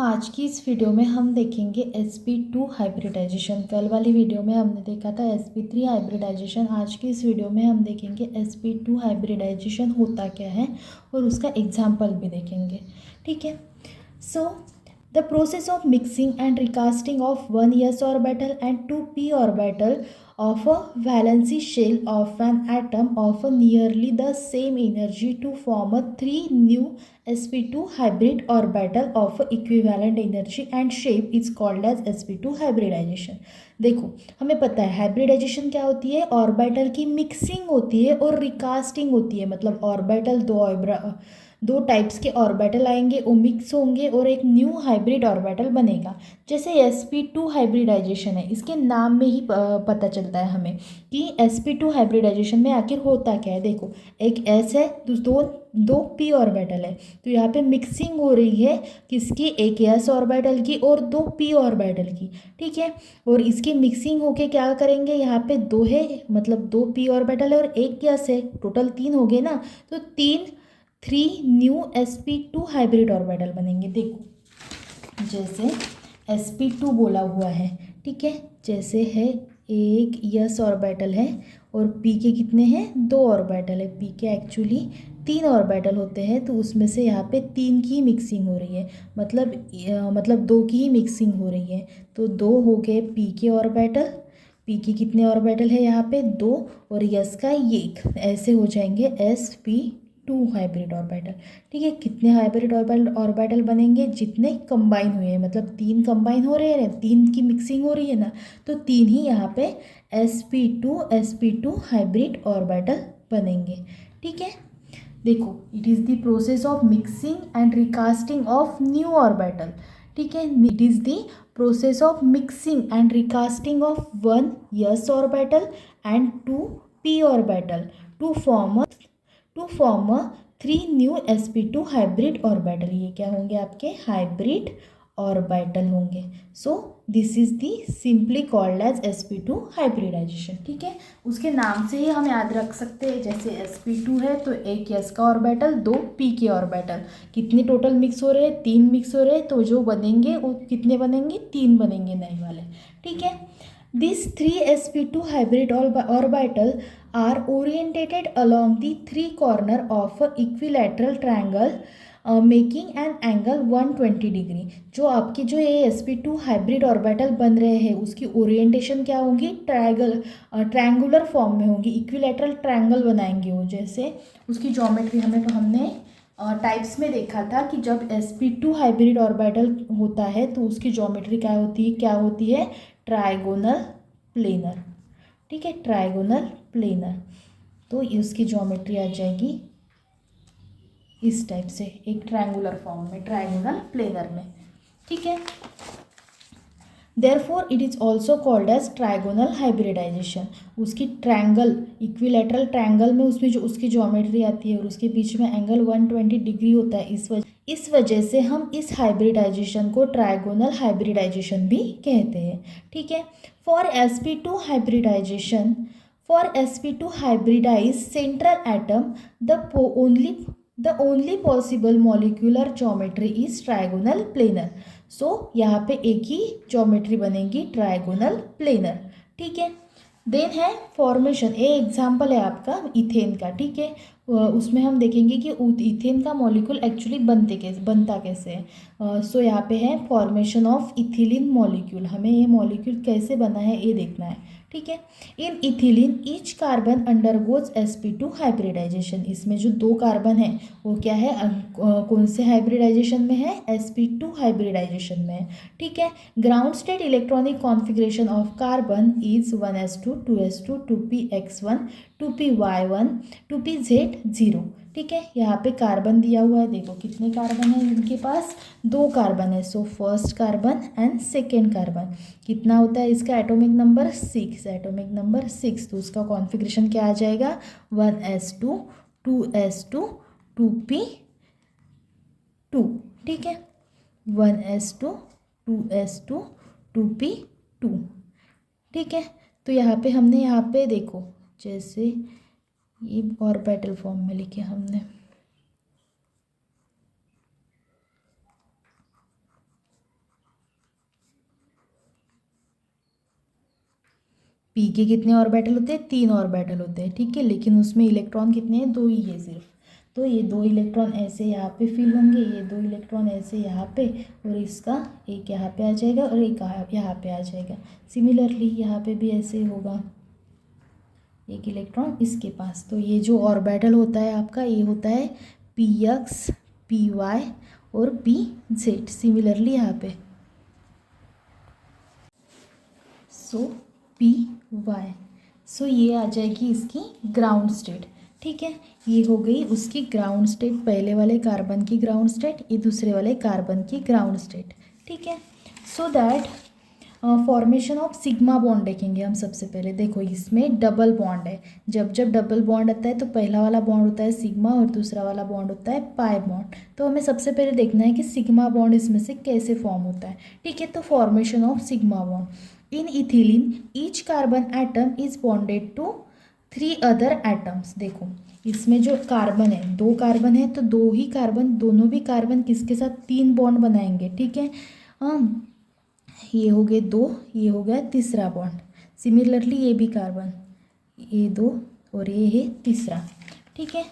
आज की इस वीडियो में हम देखेंगे sp2 हाइब्रिडाइजेशन। कल वाली वीडियो में हमने देखा था sp3 हाइब्रिडाइजेशन। आज की इस वीडियो में हम देखेंगे sp2 हाइब्रिडाइजेशन होता क्या है और उसका एग्जाम्पल भी देखेंगे। ठीक है। The process of mixing and recasting of one s orbital and two p orbital of a valency shell of an atom of a nearly the same energy to form a three new sp2 hybrid orbital of equivalent energy and shape is called as sp2 hybridization। देखो, हमें पता है hybridisation क्या होती है। Orbital की mixing होती है और रिकास्टिंग होती है। मतलब ऑर्बिटल दो टाइप्स के ऑर्बिटल आएंगे, वो मिक्स होंगे और एक न्यू हाइब्रिड ऑर्बिटल बनेगा। जैसे sp2 हाइब्रिडाइजेशन है, इसके नाम में ही पता चलता है हमें कि sp2 हाइब्रिडाइजेशन में आखिर होता क्या है। देखो, एक s है, दो p ऑर्बिटल है, तो यहाँ पे मिक्सिंग हो रही है किसकी, एक s ऑर्बिटल की और दो p ऑर्बिटल की। ठीक है। और इसकी मिक्सिंग होके क्या करेंगे, यहाँ पे दो है, मतलब दो p ऑर्बिटल है और एक s है, टोटल तीन हो गए ना। तो three new sp2 hybrid orbital बनेंगे। देखो, जैसे sp2 बोला हुआ है, ठीक है, जैसे है एक s ऑर्बिटल है और p के कितने हैं, दो ऑर्बिटल है। p के एक्चुअली तीन ऑर्बिटल होते हैं, तो उसमें से यहाँ पे तीन की मिक्सिंग हो रही है, मतलब दो की ही मिक्सिंग हो रही है। तो दो हो गए p के ऑर्बिटल, p के कितने ऑर्बिटल है यहाँ पे, दो, और s का एक, ऐसे हो जाएंगे sp2 हाइब्रिड ऑर्बिटल। ठीक है। कितने हाइब्रिड ऑर्बिटल बनेंगे, जितने कंबाइन हुए हैं, मतलब तीन कंबाइन हो रहे हैं, तीन की मिक्सिंग हो रही है ना, तो तीन ही यहाँ पे sp2 हाइब्रिड ऑर्बिटल बनेंगे। ठीक है। देखो, it is the process of mixing and recasting of new orbital. ठीक है। It is the process of mixing and recasting of one s orbital and two p orbital to form a three new sp2 hybrid orbital. ये क्या होंगे, आपके hybrid orbital होंगे। So this is the simply called as sp2 hybridization. ठीक है। उसके नाम से ही हम याद रख सकते हैं, जैसे sp2 है तो एक s का ऑर्बिटल, दो p के ऑर्बिटल, कितने टोटल मिक्स हो रहे हैं, तीन मिक्स हो रहे हैं, तो जो बनेंगे वो कितने बनेंगे, तीन बनेंगे नए वाले। ठीक है। These three sp2 hybrid orbital are orientated along the three corner of a equilateral triangle making an angle 120 degree. जो आपकी जो ये sp2 हाइब्रिड ऑर्बिटल बन रहे हैं, उसकी ओरिएंटेशन क्या होगी, ट्रायंगुलर फॉर्म में होगी, इक्विलैटरल ट्रायंगल बनाएंगे वो। जैसे उसकी ज्योमेट्री हमने टाइप्स में देखा था कि जब sp2 हाइब्रिड ऑर्बिटल होता है तो उसकी ज्योमेट्री क्या होती है, ट्राइगोनल प्लेनर। ठीक है, ट्राइगोनल प्लेनर। तो उसकी ज्योमेट्री आ जाएगी इस टाइप से, एक ट्रायंगुलर फॉर्म में, ट्राइगोनल प्लेनर में। ठीक है। Therefore it is also called as trigonal hybridization. उसकी ट्रायंगल, इक्विलैटरल ट्रायंगल में उसमें जो उसकी ज्योमेट्री आती है और उसके बीच में एंगल 120 डिग्री होता है, इस वजह से हम इस हाइब्रिडाइजेशन को ट्राइगोनल हाइब्रिडाइजेशन भी कहते हैं। ठीक है। For sp2 hybridization, for sp2 hybridize central atom, the only possible molecular geometry is trigonal planar. सो यहाँ पे एक ही ज्योमेट्री बनेगी, ट्राइगोनल प्लेनर। ठीक है। देन है फॉर्मेशन। ए एग्जाम्पल है आपका इथेन का। ठीक है। उसमें हम देखेंगे कि इथेन का मॉलिक्यूल एक्चुअली बनता कैसे है। सो यहाँ पे है फॉर्मेशन ऑफ इथिलीन मॉलिक्यूल। हमें ये मॉलिक्यूल कैसे बना है ये देखना है। ठीक है। In ethylene each carbon undergoes sp2 hybridization. इसमें जो दो कार्बन है वो क्या है, कौन से हाइब्रिडाइजेशन में है, sp2 हाइब्रिडाइजेशन में है। ठीक है। Ground state electronic configuration of carbon is 1s2 2s2 2px1 2py1 2pz0। ठीक है। यहाँ पे कार्बन दिया हुआ है, देखो कितने कार्बन है इनके पास, दो कार्बन है। So first carbon and second carbon, कितना होता है इसका एटॉमिक नंबर 6, एटॉमिक नंबर 6। तो उसका कॉन्फ़िगरेशन क्या आ जाएगा, 1s2 2s2 2p2। ठीक है। 1s2 2s2 2p2। ठीक है। तो यहाँ पे देखो, जैसे ये ऑर्बिटल फॉर्म में लिखे हमने, पी के कितने ऑर्बिटल होते हैं, 3 ऑर्बिटल होते हैं, ठीक है, लेकिन उसमें इलेक्ट्रॉन कितने हैं, 2 ही है सिर्फ। तो ये 2 इलेक्ट्रॉन ऐसे यहाँ पे फिल होंगे, ये 2 इलेक्ट्रॉन ऐसे यहाँ पे, और इसका एक यहाँ पे आ जाएगा और एक यहाँ पे आ जाएगा। सिमिलरली यहाँ पे भी ऐसे ही होगा, एक इलेक्ट्रॉन इसके पास। तो ये जो ऑर्बिटल होता है आपका, ये होता है पी एक्स, पी वाई और पी जेड। सिमिलरली यहाँ पे पी वाई, ये आ जाएगी इसकी ग्राउंड स्टेट, ठीक है। ये हो गई उसकी ग्राउंड स्टेट, पहले वाले कार्बन की ग्राउंड स्टेट, ये दूसरे वाले कार्बन की ग्राउंड स्टेट, ठीक है। So that formation of sigma bond देखेंगे हम सबसे पहले। देखो इसमें डबल बॉन्ड है, जब जब डबल बॉन्ड आता है तो पहला वाला बॉन्ड होता है सिग्मा और दूसरा वाला बॉन्ड होता है पाई बॉन्ड। तो हमें सबसे पहले देखना है कि सिग्मा बॉन्ड इसमें से कैसे फॉर्म होता है, ठीक है। तो formation of sigma bond in ethylene, each carbon atom is bonded to 3 other atoms. देखो इसमें जो कार्बन है, 2 कार्बन है, तो 2 ही कार्बन, दोनों भी कार्बन किसके साथ 3 बॉन्ड बनाएंगे, ठीक है। ये हो गए 2, ये हो गया तीसरा बॉन्ड। सिमिलरली ये भी कार्बन, ये 2 और ये है तीसरा, ठीक है।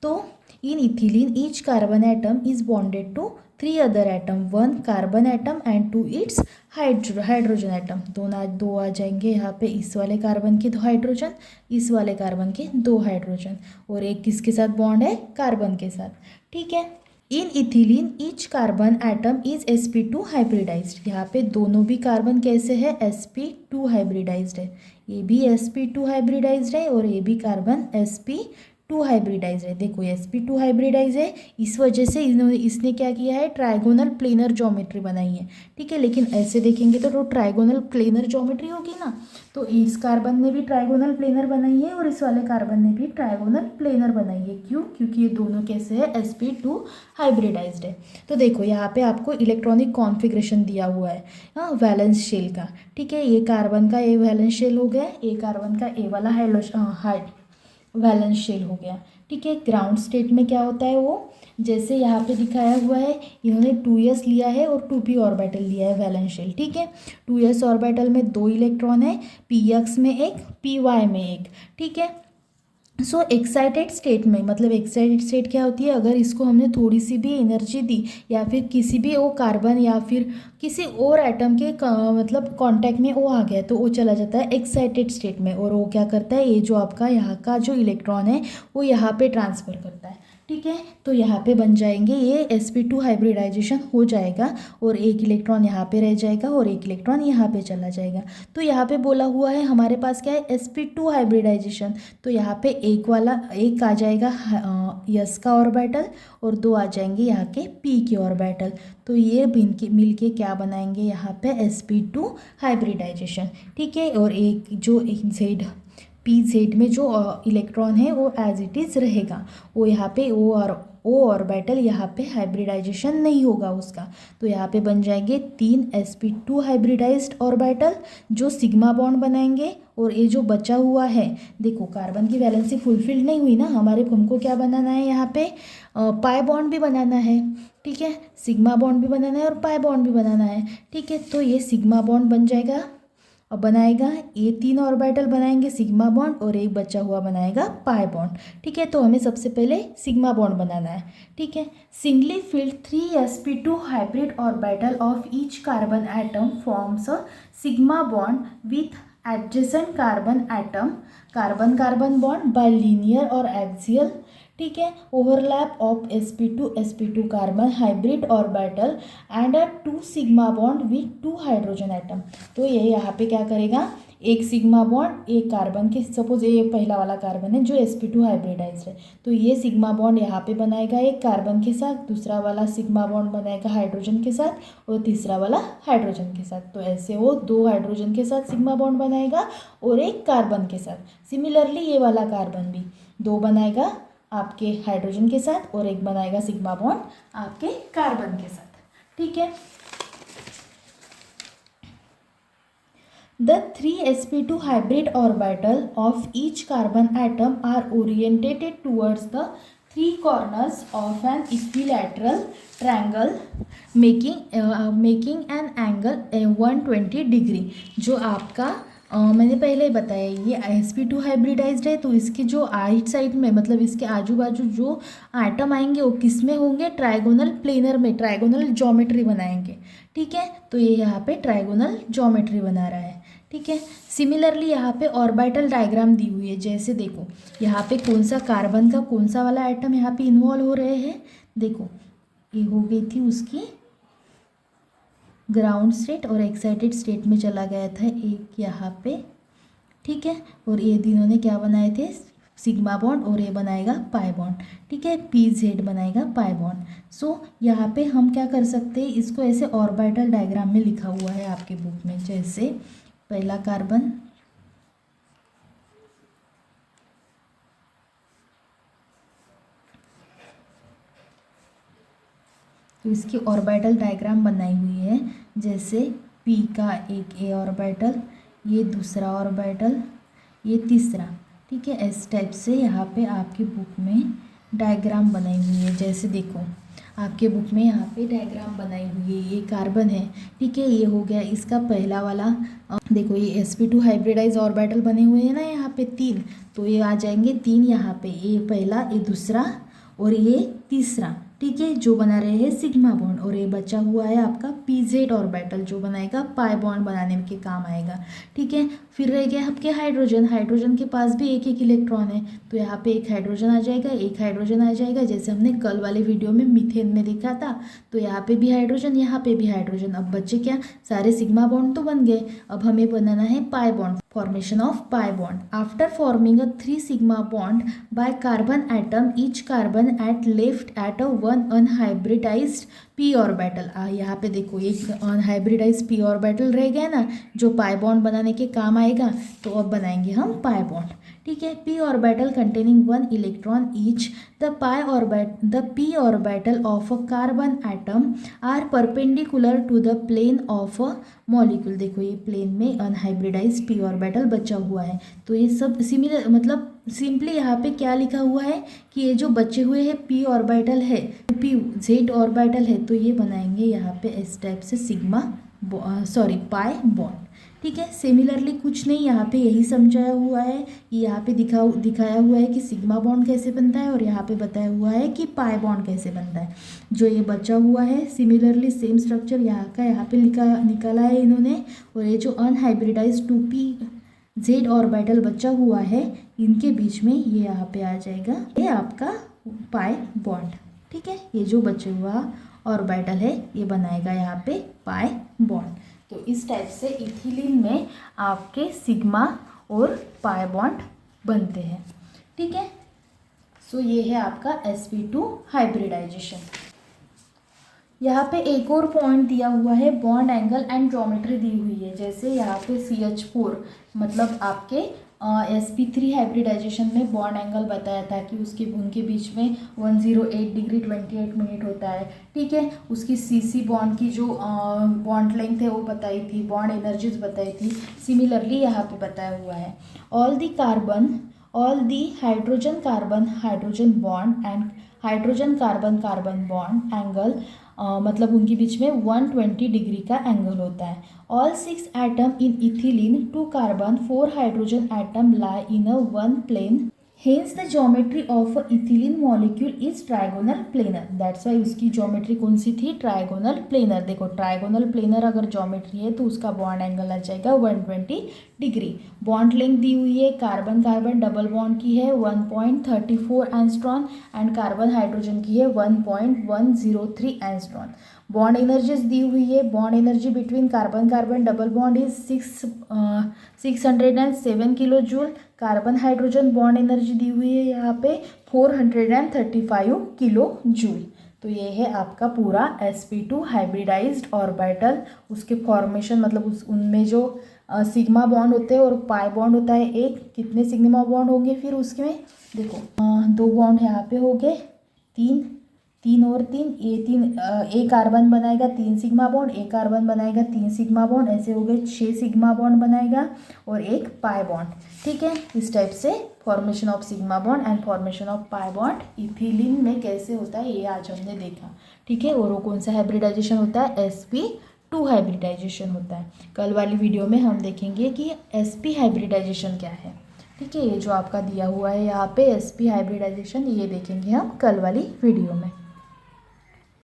तो in ethylene each carbon atom is bonded to 3 other atom, 1 carbon atom and 2 its hydrogen atom. दो आ जाएंगे यहाँ पे, इस वाले कार्बन के 2 हाइड्रोजन, इस वाले कार्बन के 2 हाइड्रोजन, और एक किसके साथ बॉन्ड है, कार्बन के साथ, ठीक है। In ethylene each carbon atom is sp2 hybridized. यहाँ पे दोनों भी कार्बन कैसे है, sp2 हाइब्रिडाइज्ड है। ये भी sp2 हाइब्रिडाइज्ड है और ये भी कार्बन sp2 हाइब्रिडाइज्ड है। देखो sp2 हाइब्रिडाइज है, इस वजह से इसने क्या किया है, ट्राइगोनल प्लेनर ज्योमेट्री बनाई है, ठीक है। लेकिन ऐसे देखेंगे तो ट्राइगोनल प्लेनर ज्योमेट्री होगी ना, तो इस कार्बन ने भी ट्राइगोनल प्लेनर बनाई है और इस वाले कार्बन ने भी ट्राइगोनल प्लेनर बनाई है। क्यों, क्योंकि ये दोनों कैसे है, sp2 हाइब्रिडाइज्ड है। तो देखो यहाँ पे आपको इलेक्ट्रॉनिक कॉन्फ़िगरेशन दिया हुआ है, हाँ, वैलेंस शेल का, ठीक है। ये कार्बन का ए वैलेंस शेल हो गया, ए कार्बन का ए वाला वैलेंस शेल हो गया, ठीक है। ग्राउंड स्टेट में क्या होता है, वो जैसे यहाँ पे दिखाया हुआ है, इन्होंने 2s लिया है और 2p ऑर्बिटल लिया है वैलेंस शेल, ठीक है। 2s ऑर्बिटल में 2 इलेक्ट्रॉन है, px में एक, py में एक, ठीक है। सो एक्साइटेड स्टेट में, मतलब एक्साइटेड स्टेट क्या होती है, अगर इसको हमने थोड़ी सी भी एनर्जी दी या फिर किसी भी वो कार्बन या फिर किसी और एटम के मतलब कांटेक्ट में वो आ गया तो वो चला जाता है एक्साइटेड स्टेट में, और वो क्या करता है, ये जो आपका यहाँ का जो इलेक्ट्रॉन है वो यहाँ पे ट्रांसफ़र करता है, ठीक है। तो यहाँ पे बन जाएंगे, ये sp2 हाइब्रिडाइजेशन हो जाएगा और एक इलेक्ट्रॉन यहाँ पे रह जाएगा और एक इलेक्ट्रॉन यहाँ पे चला जाएगा। तो यहाँ पे बोला हुआ है हमारे पास क्या है, sp2 हाइब्रिडाइजेशन। तो यहाँ पे एक आ जाएगा यस का ऑर्बिटल और 2 आ जाएंगे यहाँ के p के ऑर्बिटल। तो ये मिल के क्या बनाएंगे, यहाँ पे sp2 हाइब्रिडाइजेशन, ठीक है। और एक जो जेड pz में जो इलेक्ट्रॉन है वो एज इट इज़ रहेगा, वो यहाँ पे ओ ऑर्बिटल यहाँ पे हाइब्रिडाइजेशन नहीं होगा उसका। तो यहाँ पे बन जाएंगे 3 sp2 हाइब्रिडाइज्ड ऑर्बिटल जो सिग्मा बॉन्ड बनाएंगे। और ये जो बचा हुआ है, देखो कार्बन की वैलेंसी फुलफिल नहीं हुई ना, हमको क्या बनाना है, यहाँ पे पाई बॉन्ड भी बनाना है, ठीक है। सिग्मा बॉन्ड भी बनाना है और पाई बॉन्ड भी बनाना है, ठीक है। तो ये सिग्मा बॉन्ड बन जाएगा और बनाएगा, ये 3 ऑर्बिटल बनाएंगे सिग्मा बॉन्ड और एक बचा हुआ बनाएगा पाई बॉन्ड, ठीक है। तो हमें सबसे पहले सिग्मा बॉन्ड बनाना है, ठीक है। Singly field 3 sp2 hybrid orbital of each carbon atom forms a sigma bond with adjacent carbon atom, carbon carbon bond by linear और एक्सियल, ठीक है। Overlap of sp2 carbon hybrid orbital and a 2 sigma bond with 2 hydrogen atom. तो ये यहाँ पे क्या करेगा, एक सिग्मा बॉन्ड एक कार्बन के, सपोज ये पहला वाला कार्बन है जो sp2 हाइब्रिडाइज्ड है, तो ये सिग्मा बॉन्ड यहाँ पे बनाएगा एक कार्बन के साथ, दूसरा वाला सिग्मा बॉन्ड बनाएगा हाइड्रोजन के साथ और तीसरा वाला हाइड्रोजन के साथ। तो ऐसे वो 2 हाइड्रोजन के साथ सिग्मा बॉन्ड बनाएगा और एक कार्बन के साथ। सिमिलरली ये वाला कार्बन भी 2 बनाएगा आपके हाइड्रोजन के साथ और एक बनाएगा सिग्मा बॉन्ड आपके कार्बन के साथ, ठीक है। The 3 sp2 hybrid orbital of each carbon atom are orientated towards the 3 corners of an equilateral triangle making an angle 120 degree। जो आपका मैंने पहले ही बताया ये sp2 हाइब्रिडाइज्ड है, तो इसके जो आइट साइड में मतलब इसके आजू बाजू जो आइटम आएंगे वो किस में होंगे, ट्राइगोनल प्लेनर में, ट्राइगोनल ज्योमेट्री बनाएंगे। ठीक है, तो ये यहाँ पे ट्राइगोनल ज्योमेट्री बना रहा है। ठीक है, सिमिलरली यहाँ पे ऑर्बिटल डायग्राम दी हुई है। जैसे देखो यहाँ पे कौन सा कार्बन का कौन सा वाला आइटम यहाँ पे इन्वॉल्व हो रहे हैं। देखो ये हो गई थी उसकी ग्राउंड स्टेट और एक्साइटेड स्टेट में चला गया था एक यहाँ पे। ठीक है, और ये तीनों ने क्या बनाए थे, सिग्मा बॉन्ड, और ये बनाएगा पाई बॉन्ड। ठीक है, PZ बनाएगा पाई बॉन्ड। सो यहाँ पे हम क्या कर सकते हैं, इसको ऐसे ऑर्बिटल डायग्राम में लिखा हुआ है आपके बुक में। जैसे पहला कार्बन, तो इसकी ऑर्बिटल डायग्राम बनाई हुई है। जैसे P का एक A ऑर्बिटल, ये दूसरा ऑर्बिटल, ये तीसरा। ठीक है, इस टाइप से यहाँ पे आपकी बुक में डायग्राम बनाई हुई है। जैसे देखो आपके बुक में यहाँ पे डायग्राम बनाई हुई है, ये कार्बन है। ठीक है, ये हो गया इसका पहला वाला। देखो ये sp2 हाइब्रिडाइज ऑर्बिटल बने हुए हैं ना यहाँ पे 3, तो ये आ जाएंगे 3 यहाँ पे, ये पहला, ये दूसरा और ये तीसरा। ठीक है, जो बना रहे हैं सिग्मा बॉन्ड, और ये बचा हुआ है आपका PZ ऑर्बिटल जो बनाएगा पाई बॉन्ड बनाने के काम आएगा। ठीक है, फिर रह गया आपके हाइड्रोजन। हाइड्रोजन के पास भी एक एक इलेक्ट्रॉन है, तो यहाँ पे एक हाइड्रोजन आ जाएगा, एक हाइड्रोजन आ जाएगा। जैसे हमने कल वाले वीडियो में मीथेन में देखा था, तो यहाँ पे भी हाइड्रोजन, यहाँ पे भी हाइड्रोजन। अब बच्चे क्या, सारे सिग्मा बॉन्ड तो बन गए, अब हमें बनाना है pi bond, formation of pi bond. After forming a 3 sigma bond by carbon atom, each carbon at left at a one unhybridized p orbital. यहाँ पे देखो एक unhybridized p orbital रह गया ना, जो pi bond बनाने के काम आएगा। तो अब बनाएंगे हम pi bond। ठीक है, p orbital containing 1 electron each. The p orbital of a carbon atom are perpendicular to the plane of a molecule. देखो ये प्लेन में अनहाइब्रिडाइज्ड p ऑर्बिटल बचा हुआ है। तो ये सब सिमिलर, मतलब सिंपली यहाँ पे क्या लिखा हुआ है कि ये जो बचे हुए हैं p ऑर्बिटल है, PZ ऑर्बिटल है, तो ये बनाएंगे यहाँ पे इस टाइप से सिग्मा पाई बॉन्ड। ठीक है, सिमिलरली कुछ नहीं, यहाँ पे यही समझाया हुआ है कि यहाँ पे दिखाया हुआ है कि सिग्मा बॉन्ड कैसे बनता है, और यहाँ पे बताया हुआ है कि पाई बॉन्ड कैसे बनता है। जो ये बचा हुआ है सिमिलरली सेम स्ट्रक्चर यहाँ का यहाँ पे निकाला है इन्होंने, और ये जो अनहाइब्रिडाइज्ड 2PZ ऑर्बिटल बचा हुआ है, इनके बीच में ये यहाँ पे आ जाएगा, ये आपका पाई बॉन्ड। ठीक है, ये जो बचे हुआ ऑर्बिटल है ये बनाएगा यहाँ पे पाई बॉन्ड। तो इस टाइप से इथिलीन में आपके सिग्मा और पाई बॉन्ड बनते हैं। ठीक है, सो ये है आपका sp2 हाइब्रिडाइजेशन। यहाँ पे एक और पॉइंट दिया हुआ है, बॉन्ड एंगल एंड ज्योमेट्री दी हुई है। जैसे यहाँ पे CH4 मतलब आपके sp3 हाइब्रिडाइजेशन में बॉन्ड एंगल बताया था कि उनके बीच में 108 डिग्री 28 मिनट होता है। ठीक है, उसकी CC बॉन्ड की जो बॉन्ड लेंथ है वो बताई थी, बॉन्ड एनर्जीज बताई थी। सिमिलरली यहाँ पे बताया हुआ है all the hydrogen carbon bond and hydrogen carbon bond angle मतलब उनके बीच में 120 डिग्री का एंगल होता है। All 6 atom in ethylene 2 carbon 4 hydrogen atom lie in a one plane, hence the geometry of ethylene molecule is trigonal planar. That's why उसकी geometry कौन सी थी, ट्राइगोनल प्लेनर। देखो ट्राइगोनल प्लेनर अगर ज्योमेट्री है तो उसका बॉन्ड एंगल आ जाएगा 120 डिग्री। बॉन्ड लेंथ दी हुई है, कार्बन डबल बॉन्ड की है 1.34 एंगस्ट्रॉन एंड कार्बन हाइड्रोजन की है 1.103 एंगस्ट्रॉन। बॉन्ड एनर्जीज दी हुई है, bond energy between carbon double bond is 607 kilo joule. Carbon hydrogen bond energy दी हुई है यहाँ पे 435 किलो जूल। तो ये है आपका पूरा sp2 हाइब्रिडाइज्ड ऑर्बिटल। उसके फॉर्मेशन मतलब उनमें जो सिग्मा बॉन्ड होते हैं और पाई बॉन्ड होता है एक, कितने सिग्मा बॉन्ड होंगे फिर उसमें देखो 2 बॉन्ड यहाँ पे हो गए, 3 और 3, ये 3 एक कार्बन बनाएगा 3 सिग्मा बॉन्ड, एक कार्बन बनाएगा 3 सिग्मा बॉन्ड, ऐसे हो गए 6 सिग्मा बॉन्ड बनाएगा और एक पाई बॉन्ड। ठीक है, इस टाइप से formation of sigma bond and formation of pi bond ethylene में कैसे होता है ये आज हमने देखा। ठीक है, और वो कौन सा हाइब्रिडाइजेशन होता है, sp2 टू हाइब्रिडाइजेशन होता है। कल वाली वीडियो में हम देखेंगे कि sp हाइब्रिडाइजेशन क्या है। ठीक है, ये जो आपका दिया हुआ है यहाँ पे sp हाइब्रिडाइजेशन, ये देखेंगे हम कल वाली वीडियो में।